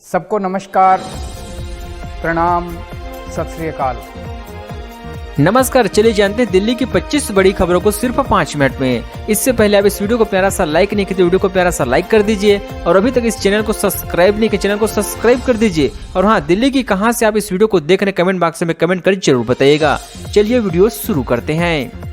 सबको नमस्कार, प्रणाम, सत श्री अकाल। नमस्कार, चलिए जानते हैं दिल्ली की 25 बड़ी खबरों को सिर्फ 5 मिनट में। इससे पहले आप इस वीडियो को प्यारा सा लाइक नहीं किया तो वीडियो को प्यारा सा लाइक कर दीजिए और अभी तक इस चैनल को सब्सक्राइब नहीं किया चैनल को सब्सक्राइब कर दीजिए। और हाँ, दिल्ली की कहां से आप इस वीडियो को देख रहे हैं कमेंट बॉक्स में कमेंट कर जरूर बताइएगा। चलिए वीडियो शुरू करते हैं।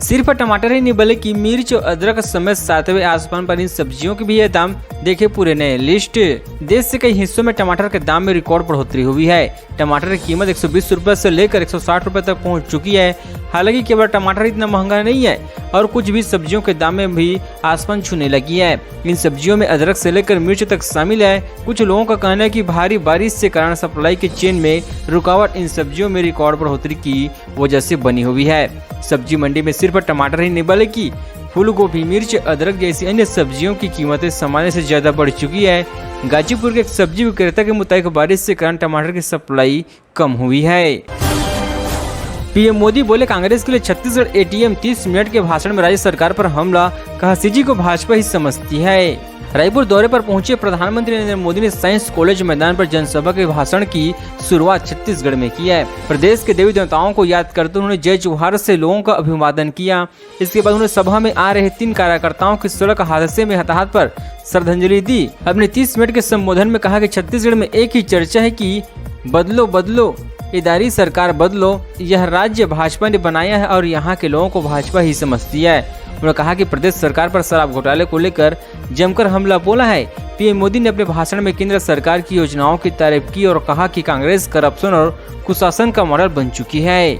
सिर्फ टमाटर ही नहीं बल्कि मिर्च और अदरक समेत 7वें आसमान पर इन सब्जियों के भी ये दाम देखे पूरे नए लिस्ट। देश के कई हिस्सों में टमाटर के दाम में रिकॉर्ड बढ़ोतरी हुई है। टमाटर की कीमत 120 रुपए से लेकर 160 रुपए तक पहुंच चुकी है। हालांकि केवल टमाटर इतना महंगा नहीं है और कुछ भी सब्जियों के दाम में भी आसमान छूने लगी है। इन सब्जियों में अदरक से लेकर मिर्च तक शामिल है। कुछ लोगों का कहना है कि भारी बारिश के कारण सप्लाई के चेन में रुकावट इन सब्जियों में रिकॉर्ड बढ़ोतरी की वजह से बनी हुई है। सब्जी मंडी में सिर्फ टमाटर ही नहीं बल्कि फूल गोभी, मिर्च, अदरक जैसी अन्य सब्जियों की कीमतें सामान्य से ज्यादा बढ़ चुकी है। गाजीपुर के एक सब्जी विक्रेता के मुताबिक बारिश के कारण टमाटर की सप्लाई कम हुई है। पीएम मोदी बोले कांग्रेस के लिए छत्तीसगढ़ एटीएम। 30 मिनट के भाषण में राज्य सरकार पर हमला, कहा सीजी को भाजपा ही समझती है। रायपुर दौरे पर पहुंचे प्रधानमंत्री नरेंद्र मोदी ने साइंस कॉलेज मैदान पर जनसभा के भाषण की शुरुआत छत्तीसगढ़ में की है। प्रदेश के देवी देवताओं को याद करते उन्होंने जय जोहार से लोगों का अभिवादन किया। इसके बाद उन्होंने सभा में आ रहे 3 कार्यकर्ताओं की सड़क हादसे में हताहत पर श्रद्धांजलि दी। अपने 30 मिनट के संबोधन में कहा कि छत्तीसगढ़ में एक ही चर्चा है कि बदलो बदलो, इदारी सरकार बदलो। यह राज्य भाजपा ने बनाया है और यहाँ के लोगों को भाजपा ही समझती है। उन्होंने कहा कि प्रदेश सरकार पर शराब घोटाले को लेकर जमकर हमला बोला है। पीएम मोदी ने अपने भाषण में केंद्र सरकार की योजनाओं की तारीफ की और कहा कि कांग्रेस करप्शन और कुशासन का मॉडल बन चुकी है।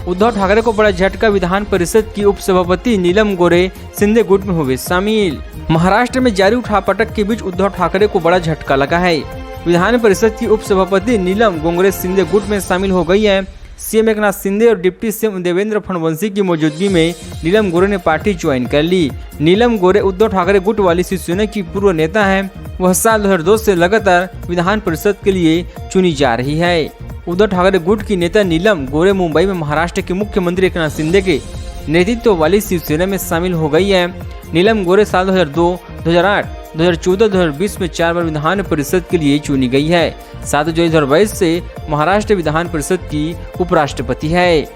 उद्धव ठाकरे को बड़ा झटका, विधान परिषद की उपसभापति नीलम गोरे शिंदे गुट में हुए शामिल। महाराष्ट्र में जारी उठापटक के बीच उद्धव ठाकरे को बड़ा झटका लगा है। विधान परिषद की उपसभापति नीलम गोरे शिंदे गुट में शामिल हो गई है। सीएम एकनाथ शिंदे और डिप्टी सीएम देवेंद्र फडणवीस की मौजूदगी में नीलम गोरे ने पार्टी ज्वाइन कर ली। नीलम गोरे उद्धव ठाकरे गुट वाली शिवसेना की पूर्व नेता है। वह साल 2002 से लगातार विधान परिषद के लिए चुनी जा रही है। उद्धव ठाकरे गुट की नेता नीलम गोरे मुंबई में महाराष्ट्र के मुख्यमंत्री एकनाथ शिंदे के नेतृत्व वाली शिवसेना में शामिल हो गई है। नीलम गोरे साल 2002, 2008, 2014, 2020 में 4 बार विधान परिषद के लिए चुनी गई है। 7 जुलाई 2022 से महाराष्ट्र विधान परिषद की उपराष्ट्रपति है।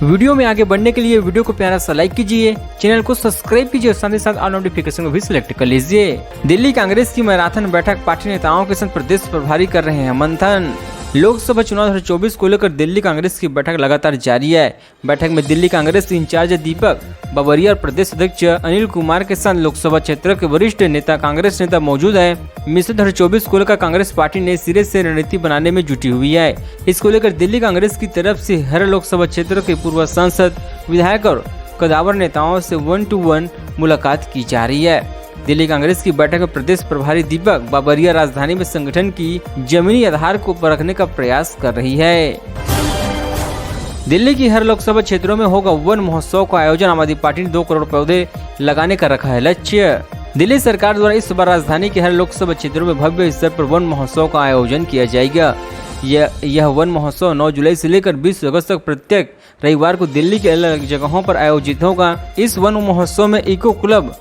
वीडियो में आगे बढ़ने के लिए वीडियो को प्यारा सा लाइक कीजिए, चैनल को सब्सक्राइब कीजिए और साथ ही साथ ऑल नोटिफिकेशन को भी सिलेक्ट कर लीजिए। दिल्ली कांग्रेस की मैराथन बैठक, पार्टी नेताओं के संग प्रदेश प्रभारी कर रहे हैं मंथन। लोकसभा चुनाव 2024 को लेकर दिल्ली कांग्रेस की बैठक लगातार जारी है। बैठक में दिल्ली कांग्रेस इंचार्ज दीपक बाबरिया और प्रदेश अध्यक्ष अनिल कुमार के साथ लोकसभा क्षेत्र के वरिष्ठ नेता कांग्रेस नेता मौजूद है। मिशन 2024 को लेकर कांग्रेस पार्टी ने सिरे से रणनीति बनाने में जुटी हुई है। इसको लेकर दिल्ली कांग्रेस की तरफ से हर लोकसभा क्षेत्र के पूर्व सांसद, विधायक और कदावर नेताओं से 1-to-1 मुलाकात की जा रही है। दिल्ली कांग्रेस की बैठक में प्रदेश प्रभारी दीपक बाबरिया राजधानी में संगठन की जमीनी आधार को परखने का प्रयास कर रही है। दिल्ली की हर लोकसभा क्षेत्रों में होगा वन महोत्सव का आयोजन। आम आदमी पार्टी ने 2 करोड़ पौधे लगाने का रखा है लक्ष्य। दिल्ली सरकार द्वारा इस बार राजधानी के हर लोकसभा क्षेत्रों में भव्य स्तर पर वन महोत्सव का आयोजन किया जाएगा। यह वन महोत्सव 9 जुलाई से लेकर 20 अगस्त तक प्रत्येक रविवार को दिल्ली के अलग अलग जगहों पर आयोजित होगा। इस वन महोत्सव में इको क्लब,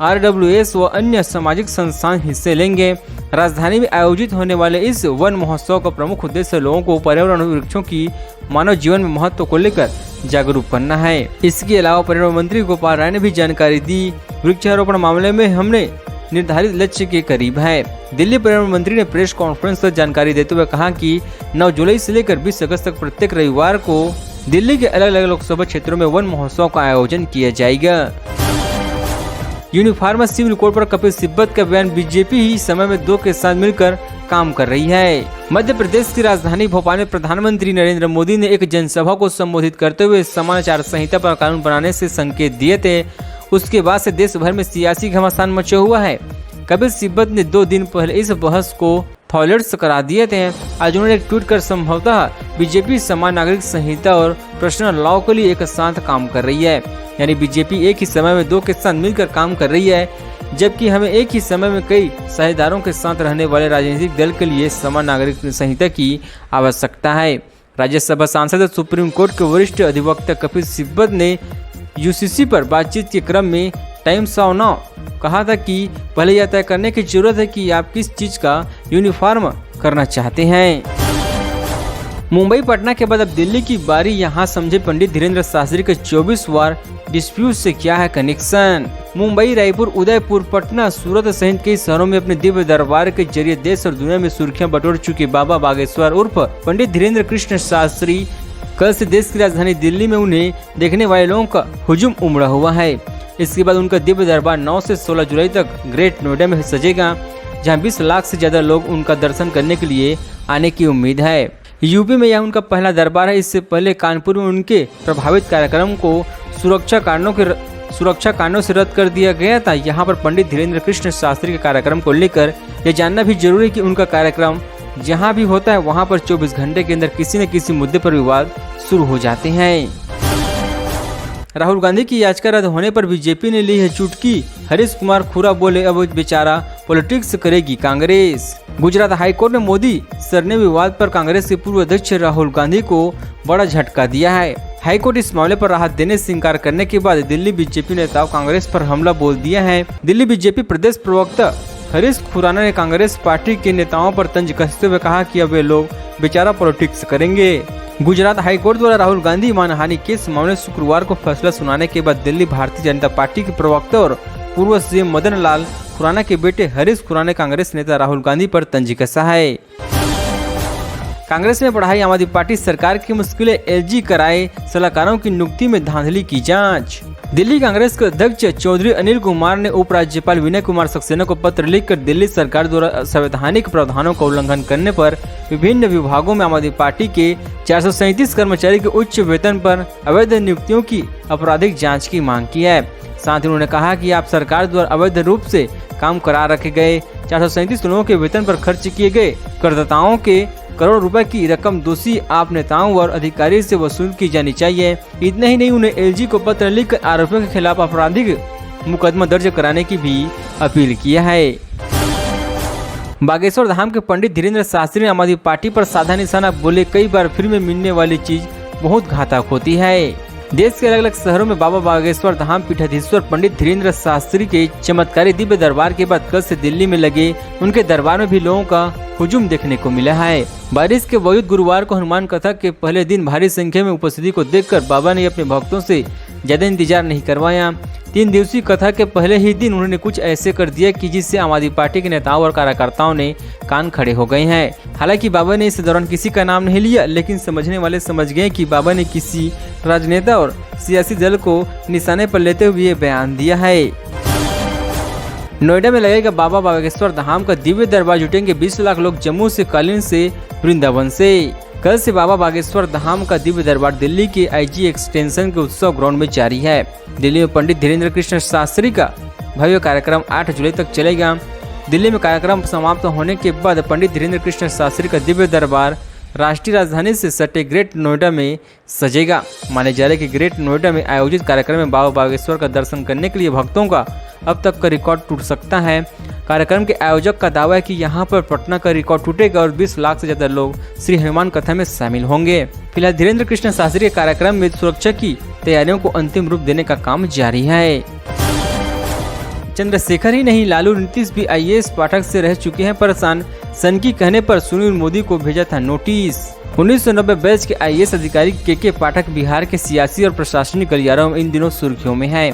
RWS व अन्य सामाजिक संस्थान हिस्से लेंगे। राजधानी में आयोजित होने वाले इस वन महोत्सव का प्रमुख उद्देश्य लोगों को पर्यावरण और वृक्षों की मानव जीवन में महत्व को लेकर जागरूक करना है। इसके अलावा पर्यावरण मंत्री गोपाल राय ने भी जानकारी दी। वृक्षारोपण मामले में हमने निर्धारित लक्ष्य के करीब है। दिल्ली पर्यावरण मंत्री ने प्रेस कॉन्फ्रेंस पर जानकारी देते हुए कहा कि 9 जुलाई से लेकर 20 अगस्त तक प्रत्येक रविवार को दिल्ली के अलग अलग लोकसभा क्षेत्रों में वन महोत्सव का आयोजन किया जाएगा। यूनिफॉर्म सिविल कोड पर कपिल सिब्बत का बयान, बीजेपी ही समय में 2 के साथ मिलकर काम कर रही है। मध्य प्रदेश की राजधानी भोपाल में प्रधानमंत्री नरेंद्र मोदी ने एक जनसभा को संबोधित करते हुए समान आचार संहिता पर कानून बनाने से संकेत दिए थे। उसके बाद से देश भर में सियासी घमासान मचा हुआ है। कपिल सिब्बत ने 2 दिन पहले इस बहस को टॉयलेट्स करा दिए थे। आज उन्होंने एक ट्वीट कर संभवतः बीजेपी समान नागरिक संहिता और पर्सनल लॉ के लिए एक साथ काम कर रही है। यानी बीजेपी एक ही समय में 2 के साथ मिलकर काम कर रही है, जबकि हमें एक ही समय में कई साझेदारों के साथ रहने वाले राजनीतिक दल के लिए समान नागरिक संहिता की आवश्यकता है। राज्यसभा सांसद और सुप्रीम कोर्ट के वरिष्ठ अधिवक्ता कपिल सिब्बत ने यूसीसी पर बातचीत के क्रम में टाइम्स ऑफ नाउ कहा था कि पहले यह तय करने की जरूरत है कि आप किस चीज का यूनिफॉर्म करना चाहते हैं। मुंबई पटना के बाद अब दिल्ली की बारी। यहाँ समझे पंडित धीरेन्द्र शास्त्री के 24 वार डिस्प्यूट से क्या है कनेक्शन। मुंबई, रायपुर, उदयपुर, पटना, सूरत सहित कई शहरों में अपने दिव्य दरबार के जरिए देश और दुनिया में सुर्खियां बटोर चुके बाबा बागेश्वर उर्फ पंडित धीरेन्द्र कृष्ण शास्त्री कल से देश की राजधानी दिल्ली में उन्हें देखने वाले लोगों का हुजूम उमड़ा हुआ है। इसके बाद उनका दिव्य दरबार 9 से 16 जुलाई तक ग्रेट नोएडा में सजेगा, जहां 20 लाख से ज्यादा लोग उनका दर्शन करने के लिए आने की उम्मीद है। यूपी में यह उनका पहला दरबार है। इससे पहले कानपुर में उनके प्रभावित कार्यक्रम को सुरक्षा कारणों से रद्द कर दिया गया था। यहाँ पर पंडित धीरेन्द्र कृष्ण शास्त्री के कार्यक्रम को लेकर यह जानना भी जरूरी है कि उनका कार्यक्रम जहाँ भी होता है वहाँ पर 24 घंटे के अंदर किसी न किसी मुद्दे पर विवाद शुरू हो जाते हैं। राहुल गांधी की याचिका रद्द होने पर बीजेपी ने ली है चुटकी। हरीश कुमार खुरा बोले अब बेचारा पॉलिटिक्स करेगी कांग्रेस। गुजरात हाईकोर्ट ने मोदी सरने विवाद पर कांग्रेस के पूर्व अध्यक्ष राहुल गांधी को बड़ा झटका दिया है। हाईकोर्ट इस मामले पर राहत देने से इंकार करने के बाद दिल्ली बीजेपी नेताओं कांग्रेस पर हमला बोल दिया है। दिल्ली बीजेपी प्रदेश प्रवक्ता हरीश खुराना ने कांग्रेस पार्टी के नेताओं पर तंज कसते हुए कहा कि अब वे लोग बेचारा पॉलिटिक्स करेंगे। गुजरात हाईकोर्ट द्वारा राहुल गांधी मानहानि केस मामले शुक्रवार को फैसला सुनाने के बाद दिल्ली भारतीय जनता पार्टी के प्रवक्ता और पूर्व सीएम मदन लाल खुराना के बेटे हरीश खुराना ने कांग्रेस नेता राहुल गांधी पर तंज कसा है। कांग्रेस ने बढ़ाई आम आदमी पार्टी सरकार की मुश्किलें, एलजी कराए सलाहकारों की नियुक्ति में धांधली की जांच। दिल्ली कांग्रेस के अध्यक्ष चौधरी अनिल कुमार ने उपराज्यपाल विनय कुमार सक्सेना को पत्र लिखकर दिल्ली सरकार द्वारा संवैधानिक प्रावधानों का उल्लंघन करने पर विभिन्न विभागों में आम आदमी पार्टी के 437 कर्मचारी के उच्च वेतन पर अवैध नियुक्तियों की आपराधिक जांच की मांग की है। साथ ही उन्होंने कहा कि आप सरकार द्वारा अवैध रूप से काम करा रखे गए 437 लोगों के वेतन पर खर्च किए गए करदाताओं के करोड़ रुपए की रकम दोषी आप नेताओं और अधिकारी से वसूल की जानी चाहिए। इतना ही नहीं, उन्हें एलजी को पत्र लिखकर आरोपियों के खिलाफ आपराधिक मुकदमा दर्ज कराने की भी अपील किया है। बागेश्वर धाम के पंडित धीरेन्द्र शास्त्री ने आम आदमी पार्टी पर साधा निशाना बोले, कई बार फ्री में मिलने वाली चीज बहुत घातक होती है। देश के अलग अलग शहरों में बाबा बागेश्वर धाम पीठाधीश्वर पंडित धीरेन्द्र शास्त्री के चमत्कारी दिव्य दरबार के बाद कल से दिल्ली में लगे उनके दरबार में भी लोगों का हुजूम देखने को मिला है। बारिश के बावजूद गुरुवार को हनुमान कथा के पहले दिन भारी संख्या में उपस्थिति को देखकर बाबा ने अपने भक्तों से ज्यादा इंतजार नहीं करवाया। 3 दिवसीय कथा के पहले ही दिन उन्होंने कुछ ऐसे कर दिया कि जिससे आम आदमी पार्टी के नेताओं और कार्यकर्ताओं ने कान खड़े हो गए हैं। हालांकि बाबा ने इस दौरान किसी का नाम नहीं लिया, लेकिन समझने वाले समझ गए कि बाबा ने किसी राजनेता और सियासी दल को निशाने पर लेते हुए ये बयान दिया है। नोएडा में लगेगा बाबा बागेश्वर धाम का दिव्य दरबार, जुटेंगे 20 लाख लोग जम्मू से, कालीन से, वृंदावन से। कल से बाबा बागेश्वर धाम का दिव्य दरबार दिल्ली के आईजी एक्सटेंशन के उत्सव ग्राउंड में जारी है। दिल्ली में पंडित धीरेन्द्र कृष्ण शास्त्री का भव्य कार्यक्रम 8 जुलाई तक चलेगा। दिल्ली में कार्यक्रम समाप्त होने के बाद पंडित धीरेन्द्र कृष्ण शास्त्री का दिव्य दरबार राष्ट्रीय राजधानी से सटे ग्रेट नोएडा में सजेगा। माने जा रहा है कि ग्रेट नोएडा में आयोजित कार्यक्रम में बाबा बागेश्वर का दर्शन करने के लिए भक्तों का अब तक का रिकॉर्ड टूट सकता है। कार्यक्रम के आयोजक का दावा है कि यहां पर पटना का रिकॉर्ड टूटेगा और 20 लाख से ज्यादा लोग श्री हनुमान कथा में शामिल होंगे। फिलहाल धीरेन्द्र कृष्ण शास्त्री के कार्यक्रम में सुरक्षा की तैयारियों को अंतिम रूप देने का काम जारी है। चंद्रशेखर ही नहीं, लालू नीतीश भी आईएएस पाठक से रह चुके हैं परेशान। सन की कहने पर सुनील मोदी को भेजा था नोटिस। 1990 बैच के आईएएस अधिकारी के पाठक बिहार के सियासी और प्रशासनिक गलियारों में इन दिनों सुर्खियों में है।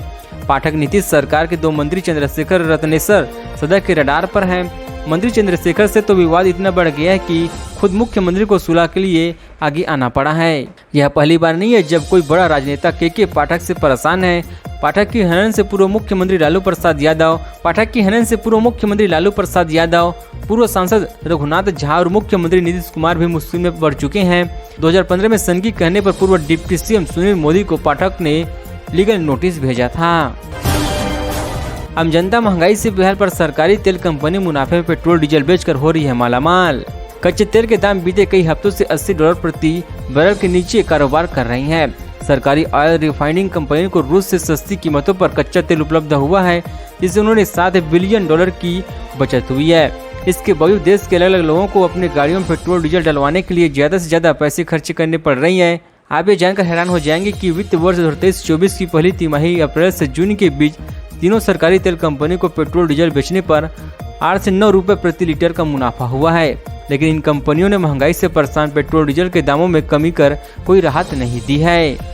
पाठक नीतीश सरकार के 2 मंत्री चंद्रशेखर रत्नेश्वर सदा के रडार पर हैं। मंत्री चंद्रशेखर से तो विवाद इतना बढ़ गया है कि खुद मुख्यमंत्री को सुलह के लिए आगे आना पड़ा है। यह पहली बार नहीं है जब कोई बड़ा राजनेता के पाठक से परेशान है। पाठक की हनन से पूर्व मुख्यमंत्री लालू प्रसाद यादव, पूर्व सांसद रघुनाथ झा और मुख्यमंत्री नीतीश कुमार भी मुश्किल में पड़ चुके हैं। 2015 में सन की कहने पर पूर्व डिप्टी सीएम सुनील मोदी को पाठक ने लीगल नोटिस भेजा था। आम जनता महंगाई से बेहाल पर सरकारी तेल कंपनी मुनाफे में पेट्रोल डीजल बेचकर हो रही है मालामाल। कच्चे तेल के दाम बीते कई हफ्तों से $80 प्रति बैरल के नीचे कारोबार कर रही हैं। सरकारी ऑयल रिफाइनिंग कंपनी को रूस से सस्ती कीमतों पर कच्चा तेल उपलब्ध हुआ है, जिससे उन्होंने $7 बिलियन की बचत हुई है। इसके बावजूद देश के अलग अलग लोगों को अपने गाड़ियों में पेट्रोल डीजल डलवाने के लिए ज्यादा से ज्यादा पैसे खर्च करने पड़ रही हैं। आप ये जानकर हैरान हो जाएंगे कि वित्त वर्ष 2023-24 की पहली तिमाही अप्रैल से जून के बीच तीनों सरकारी तेल कंपनी को पेट्रोल डीजल बेचने पर 8 से 9 रुपए प्रति लीटर का मुनाफा हुआ है। लेकिन इन कंपनियों ने महंगाई से परेशान पेट्रोल डीजल के दामों में कमी कर कोई राहत नहीं दी है।